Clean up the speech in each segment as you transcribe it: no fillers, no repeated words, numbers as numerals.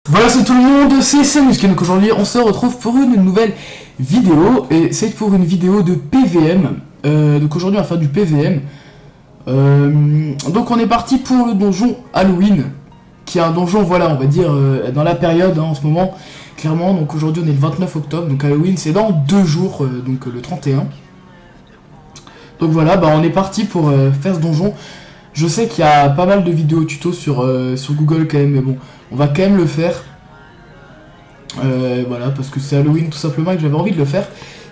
Voilà, c'est tout le monde, c'est Samus. Donc aujourd'hui on se retrouve pour une nouvelle vidéo, et c'est pour une vidéo de PVM. Donc aujourd'hui on va faire du PVM. Donc on est parti pour le donjon Halloween, qui est un donjon, voilà, on va dire dans la période en ce moment, clairement. Donc aujourd'hui on est le 29 octobre, donc Halloween c'est dans 2 jours, donc le 31. Donc voilà, bah on est parti pour faire ce donjon. Je sais qu'il y a pas mal de vidéos tuto sur Google quand même, mais bon, on va quand même le faire. Voilà, parce que c'est Halloween tout simplement et que j'avais envie de le faire.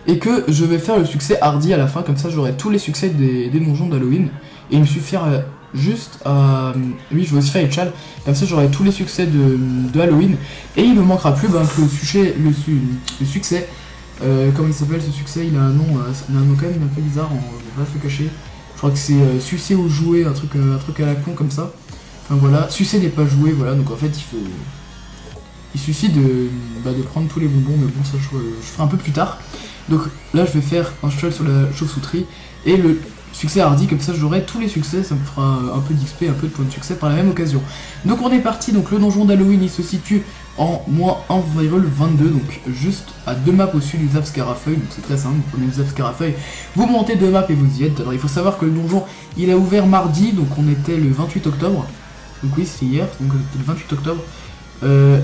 Et que je vais faire le succès hardy à la fin, comme ça j'aurai tous les succès des donjons d'Halloween. Et il me suffira juste à... Oui, je vais aussi faire les chals, comme ça j'aurai tous les succès de Halloween. Et il me manquera plus que le succès. Comment il s'appelle ce succès? Il a un nom quand même un peu bizarre, on va pas se le cacher. Je crois que c'est sucer ou jouer, un truc à la con comme ça. Enfin voilà, sucer n'est pas jouer, voilà, donc en fait il suffit de prendre tous les bonbons, mais bon ça je ferai un peu plus tard. Donc là je vais faire un cheval sur la chauve-souris et le succès hardy, comme ça j'aurai tous les succès, ça me fera un peu d'XP, un peu de points de succès par la même occasion. Donc on est parti, donc le donjon d'Halloween il se situe en moins 1,22, donc juste à 2 maps au-dessus du Zap Scarafeuille, donc c'est très simple, vous prenez le Zap Scarafeuille, vous montez 2 maps et vous y êtes. Alors il faut savoir que le donjon il a ouvert mardi, donc on était le 28 octobre, donc oui c'est hier, donc c'était le 28 octobre,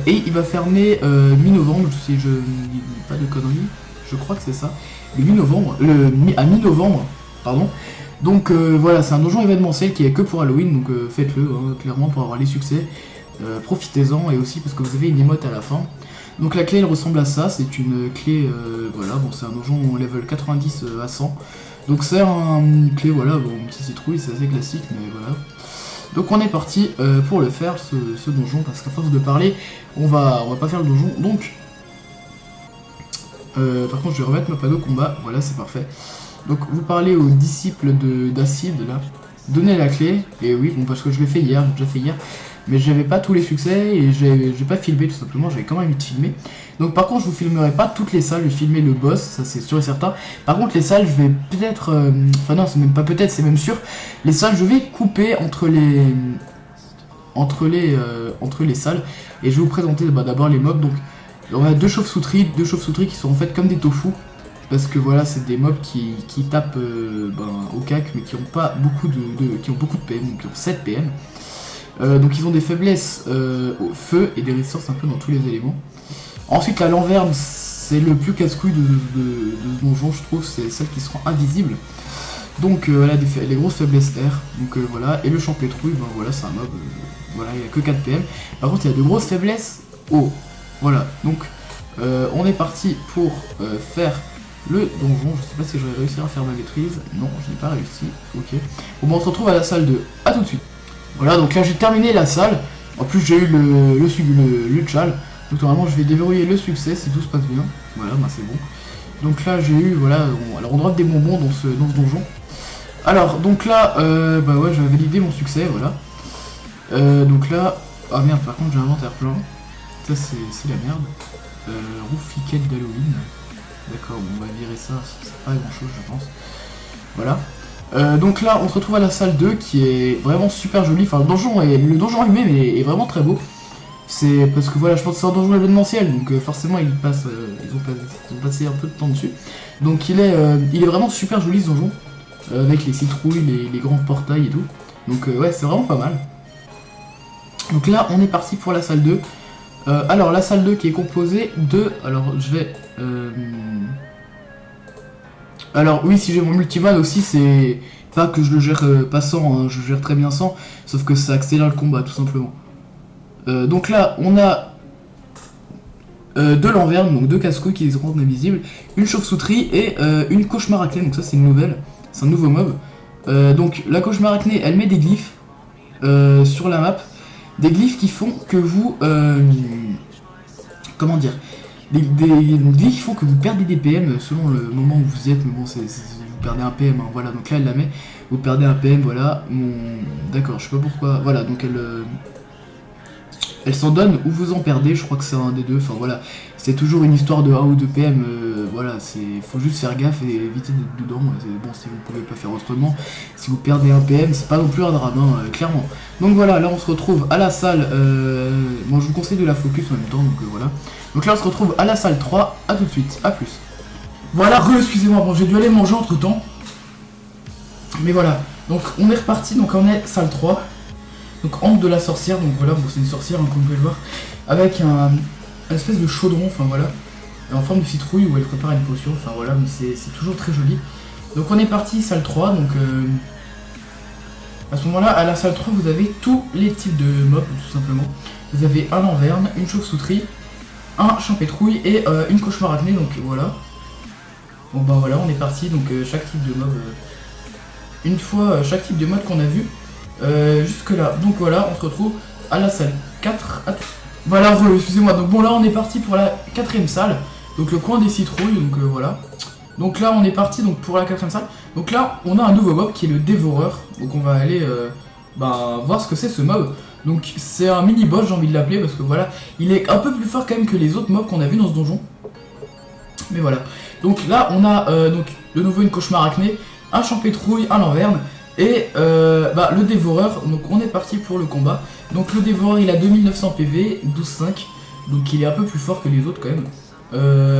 et il va fermer mi-novembre, si je ne dis pas de conneries, je crois que c'est ça, le mi-novembre, à mi-novembre, pardon. Donc voilà, c'est un donjon événementiel qui est que pour Halloween, donc faites-le, hein, clairement, pour avoir les succès. Profitez-en, et aussi parce que vous avez une emote à la fin. Donc la clé elle ressemble à ça, c'est une clé, voilà, bon c'est un donjon level 90 à 100. Donc c'est une clé, voilà, bon, petite citrouille, c'est assez classique, mais voilà. Donc on est parti pour le faire, ce donjon, parce qu'à force de parler, on va pas faire le donjon, donc... par contre je vais remettre ma panneau combat, voilà c'est parfait. Donc vous parlez aux disciples d'Acide là, donnez la clé, et oui, bon parce que je l'ai fait hier, j'ai déjà fait hier, mais j'avais pas tous les succès et j'ai pas filmé tout simplement, j'avais quand même envie de filmer. Donc par contre je vous filmerai pas toutes les salles, je vais filmer le boss, ça c'est sûr et certain. Par contre les salles je vais peut-être, enfin non c'est même pas peut-être, c'est même sûr, les salles je vais couper entre les salles, et je vais vous présenter d'abord les mobs. Donc on a deux chauves-souris qui sont en fait comme des tofu. Parce que voilà, c'est des mobs qui tapent au cac, mais qui ont pas beaucoup qui ont beaucoup de PM, donc qui ont 7 PM. Donc ils ont des faiblesses au feu et des résistances un peu dans tous les éléments. Ensuite la lanverne, c'est le plus casse-couille de ce donjon, je trouve, c'est celle qui sera invisible. Donc elle a les grosses faiblesses air, donc voilà. Et le champétrouille, voilà, c'est un mob, voilà, il n'y a que 4 PM. Par contre il y a de grosses faiblesses eau. Voilà, donc on est parti pour faire le donjon. Je sais pas si je vais réussir à faire ma maîtrise. Non, je n'ai pas réussi. Ok. Bon, on se retrouve à la salle 2. A tout de suite. Voilà, donc là j'ai terminé la salle. En plus j'ai eu le chal. Donc normalement je vais déverrouiller le succès si tout se passe bien. Voilà, bah c'est bon. Donc là j'ai eu, voilà, alors on drop des bonbons dans ce donjon. Alors, donc là, bah ouais, j'avais validé mon succès, voilà. Donc là, ah merde, par contre j'ai un inventaire plein. Ça c'est la merde. Roufiquette d'Halloween. D'accord, bon, on va virer ça, c'est pas grand chose je pense. Voilà. Donc là on se retrouve à la salle 2 qui est vraiment super jolie. Enfin le donjon lui-même est vraiment très beau. C'est parce que voilà, je pense que c'est un donjon événementiel, donc forcément ils ont passé un peu de temps dessus. Donc il est vraiment super joli ce donjon. Avec les citrouilles, les grands portails et tout. Donc ouais, c'est vraiment pas mal. Donc là on est parti pour la salle 2. Alors la salle 2 qui est composée de... Alors je vais... Alors oui, si j'ai mon multiman aussi, c'est pas que je le gère pas sans, hein, je gère très bien sans, sauf que ça accélère le combat tout simplement. Donc là on a deux lanvernes, donc deux casse-couilles qui les rendent invisibles, une chauve-souris et une cauchemar arachnée, donc ça c'est une nouvelle, c'est un nouveau mob. Donc la cauchemar arachnée elle met des glyphes sur la map, des glyphes qui font que vous... comment dire, des glyphes qui font que vous perdez des PM selon le moment où vous y êtes, mais bon, vous perdez un PM, hein, voilà, donc là elle la met, vous perdez un PM, voilà, d'accord, je sais pas pourquoi, voilà, donc elle s'en donne ou vous en perdez, je crois que c'est un des deux, enfin voilà, c'est toujours une histoire de 1 ou 2 PM, voilà, faut juste faire gaffe et éviter d'être dedans, bon si vous pouvez pas faire autrement, si vous perdez un PM, c'est pas non plus un drame, hein, clairement. Donc voilà, là on se retrouve à la salle, bon je vous conseille de la focus en même temps, donc voilà. Donc là on se retrouve à la salle 3, à tout de suite, à plus. Voilà, excusez-moi, bon j'ai dû aller manger entre temps, mais voilà, donc on est reparti, donc on est salle 3. Donc angle de la sorcière, donc voilà, bon, c'est une sorcière hein, comme vous pouvez le voir, avec un espèce de chaudron, enfin voilà, en forme de citrouille où elle prépare une potion, enfin voilà, mais c'est toujours très joli. Donc on est parti salle 3, donc à ce moment là, à la salle 3 vous avez tous les types de mobs tout simplement. Vous avez un lanterne, une chauve-souris, un champétrouille et une cauchemar acné, donc voilà. Bon bah voilà, on est parti, donc chaque type de mob, une fois chaque type de mode qu'on a vu, jusque là, donc voilà, on se retrouve à la salle 4. Voilà, excusez-moi, donc bon là on est parti pour la 4ème salle, donc le coin des citrouilles, donc voilà. Donc là on est parti donc pour la 4ème salle, donc là on a un nouveau mob qui est le dévoreur, donc on va aller voir ce que c'est ce mob. Donc c'est un mini boss, j'ai envie de l'appeler, parce que voilà, il est un peu plus fort quand même que les autres mobs qu'on a vu dans ce donjon. Mais voilà, donc là on a donc de nouveau une cauchemar acné, un champétrouille, un lanterne. Et le dévoreur, donc on est parti pour le combat. Donc le dévoreur il a 2900 PV, 12,5, donc il est un peu plus fort que les autres quand même.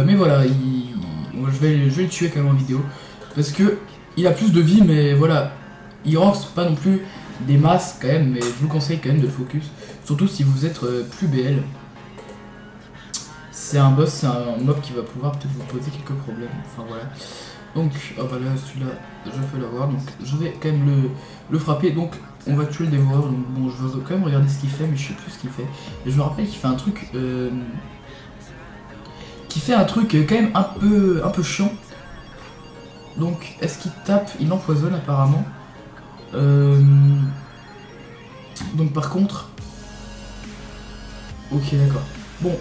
Mais voilà, je vais le tuer quand même en vidéo, parce que il a plus de vie, mais voilà, il rank pas non plus des masses quand même, mais je vous conseille quand même de focus, surtout si vous êtes plus BL. C'est un boss, c'est un mob qui va pouvoir peut-être vous poser quelques problèmes, enfin voilà. Donc, oh bah là, celui-là, je peux l'avoir, donc je vais quand même le frapper. Donc, on va tuer le dévoreur. Donc, bon, je vais quand même regarder ce qu'il fait, mais je sais plus ce qu'il fait. Et je me rappelle qu'il fait un truc, quand même un peu chiant. Donc, est-ce qu'il tape? Il empoisonne apparemment. Donc, par contre, ok, d'accord. Bon,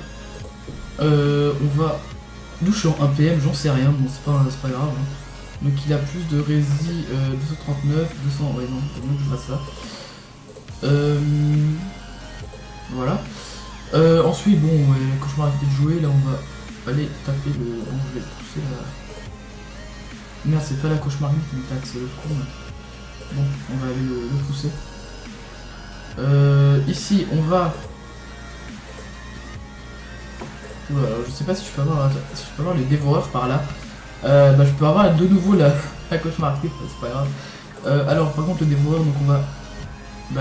on va. D'où je suis en 1 PM, j'en sais rien, bon c'est pas grave. Hein. Donc il a plus de rési 239, 200, ouais non, faut bien que je fasse ça. Voilà. Ensuite, bon, quand je m'arrête de jouer, là on va aller taper le. Bon, je vais pousser la. Merde, c'est pas la cauchemar qui me taxe, c'est le con. Bon, on va aller le pousser. Ici, on va. Voilà, je sais pas si je peux avoir les dévoreurs par là. Je peux avoir de nouveau la cauchemar, c'est pas grave. Alors par contre le dévoreur, donc on va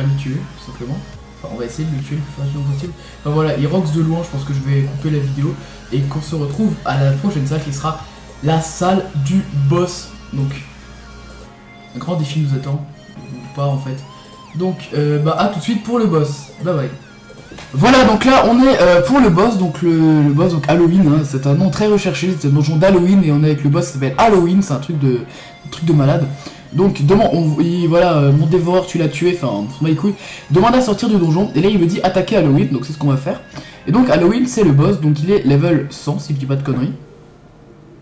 le tuer tout simplement. Enfin on va essayer de le tuer le plus rapidement possible. Enfin voilà, il rox de loin, je pense que je vais couper la vidéo. Et qu'on se retrouve à la prochaine salle qui sera la salle du boss. Donc un grand défi nous attend. Ou pas en fait. Donc à tout de suite pour le boss. Bye bye. Voilà, donc là on est pour le boss, donc le boss, donc Halloween, hein, c'est un nom très recherché, c'est un donjon d'Halloween et on est avec le boss qui s'appelle Halloween, c'est un truc de malade. Donc voilà, mon dévoreur tu l'as tué, enfin on s'en bat les couilles, demande à sortir du donjon et là il me dit attaquer Halloween, donc c'est ce qu'on va faire. Et donc Halloween c'est le boss, donc il est level 100 si je dis pas de conneries.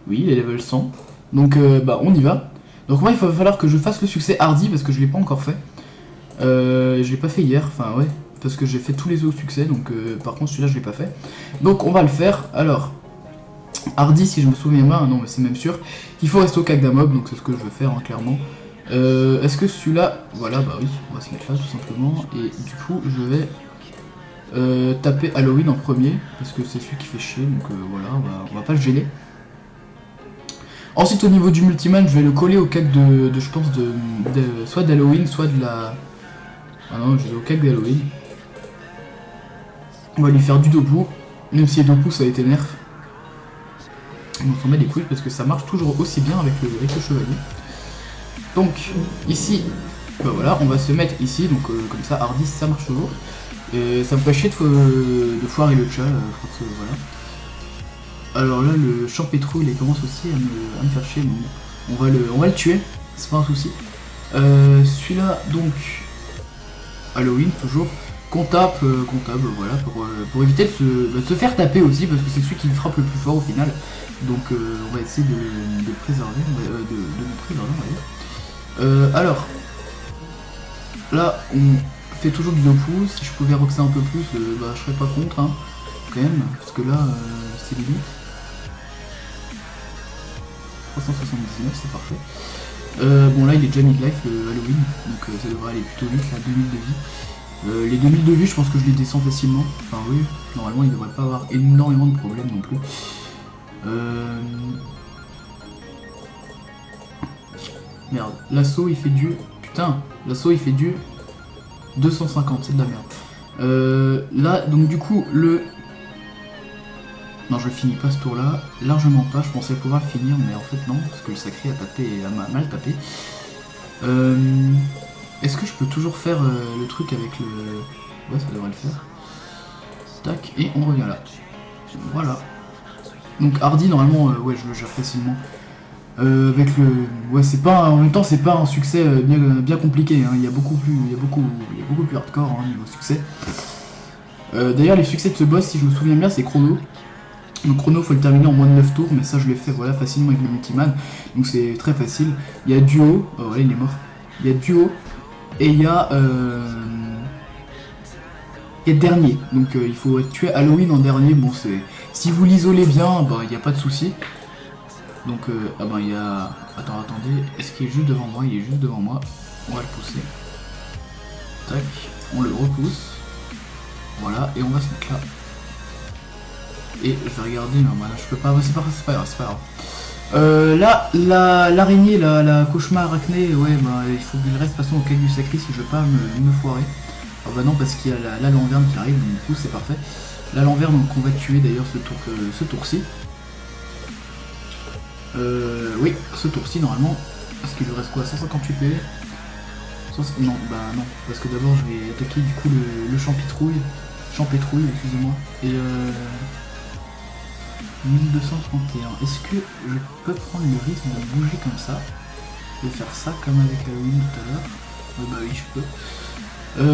Oui il est level 100, donc on y va. Donc moi il va falloir que je fasse le succès hardy parce que je l'ai pas encore fait. Je l'ai pas fait hier, enfin ouais. Parce que j'ai fait tous les autres succès, donc par contre celui-là je l'ai pas fait. Donc on va le faire. Alors, hardy si je me souviens bien, non mais c'est même sûr. Il faut rester au cac d'un mob, donc c'est ce que je veux faire hein, clairement. Est-ce que celui-là, voilà bah oui, on va se mettre là tout simplement. Et du coup je vais taper Halloween en premier, parce que c'est celui qui fait chier, donc voilà, on va pas le gêner. Ensuite au niveau du multiman, je vais le coller au cac je pense soit d'Halloween, soit de la... Ah non, je vais au cac d'Halloween. On va lui faire du Dopu, même si les Dopu ça a été nerf. On s'en met les couilles parce que ça marche toujours aussi bien avec le chevalier. Donc ici, voilà, on va se mettre ici, donc comme ça, Hardy ça marche toujours. Et ça me fait chier de foirer le chat, voilà. Alors là, le champétrouille il commence aussi à me faire chier, mais on va le tuer, c'est pas un souci. Celui-là, donc, Halloween toujours. Comptable, voilà, pour éviter de se faire taper aussi, parce que c'est celui qui frappe le plus fort au final. Donc on va essayer de préserver, de nous préserver, on va dire. Alors, là, on fais toujours du tofu. Si je pouvais roxer un peu plus, bah je serais pas contre, hein, quand même, parce que là, c'est limite. 379, c'est parfait. Bon là il est déjà mid-life le Halloween, donc ça devrait aller plutôt vite, là 2000 de vie. Les 2000 de vie, je pense que je les descends facilement. Enfin oui, normalement il devrait pas avoir énormément de problèmes non plus. Merde, l'assaut il fait du... Putain, l'assaut il fait du 250, c'est de la merde. Là, donc du coup, le... Non, je le finis pas ce tour là, largement pas, je pensais pouvoir le finir, mais en fait non, parce que le sacré a tapé et a mal tapé. Est-ce que je peux toujours faire le truc avec le... Ouais, ça devrait le faire. Tac, et on revient là. Voilà. Donc Hardy, normalement, ouais, je le gère facilement. Avec le... Ouais, c'est pas... En même temps, c'est pas un succès bien compliqué, hein. Il y a beaucoup plus hardcore, hein, niveau succès. D'ailleurs, les succès de ce boss, si je me souviens bien, c'est Chrono. Donc Chrono, faut le terminer en moins de 9 tours, mais ça je l'ai fait voilà, facilement avec le Multiman, donc c'est très facile. Il y a Duo, oh voilà il est mort. Il y a Duo, et il y a Dernier, donc il faut tuer Halloween en dernier. Bon, c'est... Si vous l'isolez bien, bah il n'y a pas de souci. Donc, ah ben il y a... Attendez, est-ce qu'il est juste devant moi? Il est juste devant moi, on va le pousser. Tac, on le repousse. Voilà, et on va se mettre là. Et je vais regarder, non, bah là, je peux pas, c'est pas grave. Là, l'araignée, la cauchemar arachné, ouais, bah il faut qu'il reste de toute façon au caille du sacré si je veux pas me foirer. Ah bah non, parce qu'il y a la lanterne qui arrive, donc du coup c'est parfait. La lanterne, donc on va tuer d'ailleurs ce tour-ci. Oui, ce tour-ci normalement, parce qu'il lui reste quoi, 158 PV. Non, bah non, parce que d'abord je vais attaquer du coup le champétrouille, excusez-moi, et 1231. Est-ce que je peux prendre le risque de bouger comme ça? Je vais faire ça comme avec Halloween tout à l'heure. Bah oui, je peux.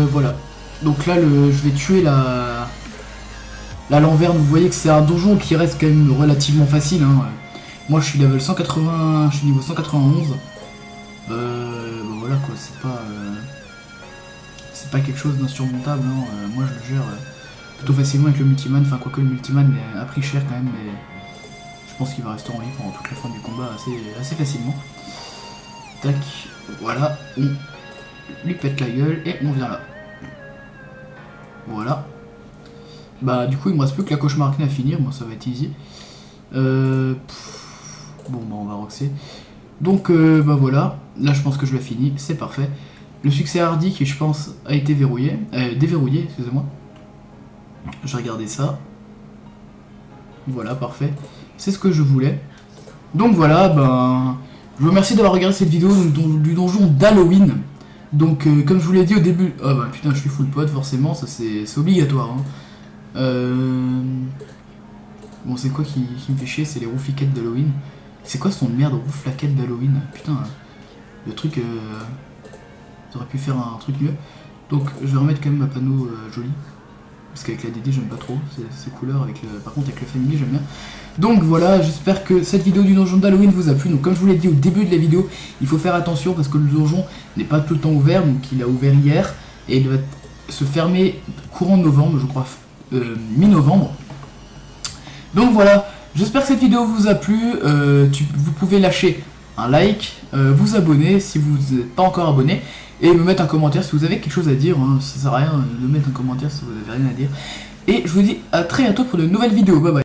Voilà. Donc là, je vais tuer la Lanterne. Vous voyez que c'est un donjon qui reste quand même relativement facile, hein. Moi, je suis level 180, je suis niveau 191. Bah voilà quoi, c'est pas quelque chose d'insurmontable, hein. Moi, je le gère plutôt facilement avec le Multiman, enfin quoique le Multiman a pris cher quand même, mais je pense qu'il va rester en vie pendant toute la fin du combat assez facilement. Tac, voilà, on lui pète la gueule et on vient là. Voilà. Bah du coup il me reste plus que la cauchemar arachné à finir, moi ça va être easy. Bon bah on va roxer. Donc bah voilà, là je pense que je l'ai fini, c'est parfait. Le succès Hardy qui je pense a été déverrouillé, excusez-moi. Je regardais ça. Voilà, parfait. C'est ce que je voulais. Donc voilà, ben... Je vous remercie d'avoir regardé cette vidéo du donjon d'Halloween. Donc comme je vous l'ai dit au début... Ah bah putain, je suis full pot, forcément, ça c'est obligatoire. Hein. Bon, c'est quoi qui me fait chier? C'est les rouflaquettes d'Halloween. C'est quoi son merde, rouflaquettes d'Halloween? Putain, le truc... J'aurais pu faire un truc mieux. Donc je vais remettre quand même ma panneau jolie. Parce qu'avec la DD j'aime pas trop, ces couleurs, par contre avec le Family j'aime bien. Donc voilà, j'espère que cette vidéo du donjon d'Halloween vous a plu. Donc comme je vous l'ai dit au début de la vidéo, il faut faire attention parce que le donjon n'est pas tout le temps ouvert. Donc il a ouvert hier et il va se fermer courant novembre, je crois mi-novembre. Donc voilà, j'espère que cette vidéo vous a plu. Vous pouvez lâcher un like, vous abonner si vous n'êtes pas encore abonné. Et me mettre un commentaire si vous avez quelque chose à dire, hein. Ça sert à rien de mettre un commentaire si vous n'avez rien à dire. Et je vous dis à très bientôt pour de nouvelles vidéos, bye bye.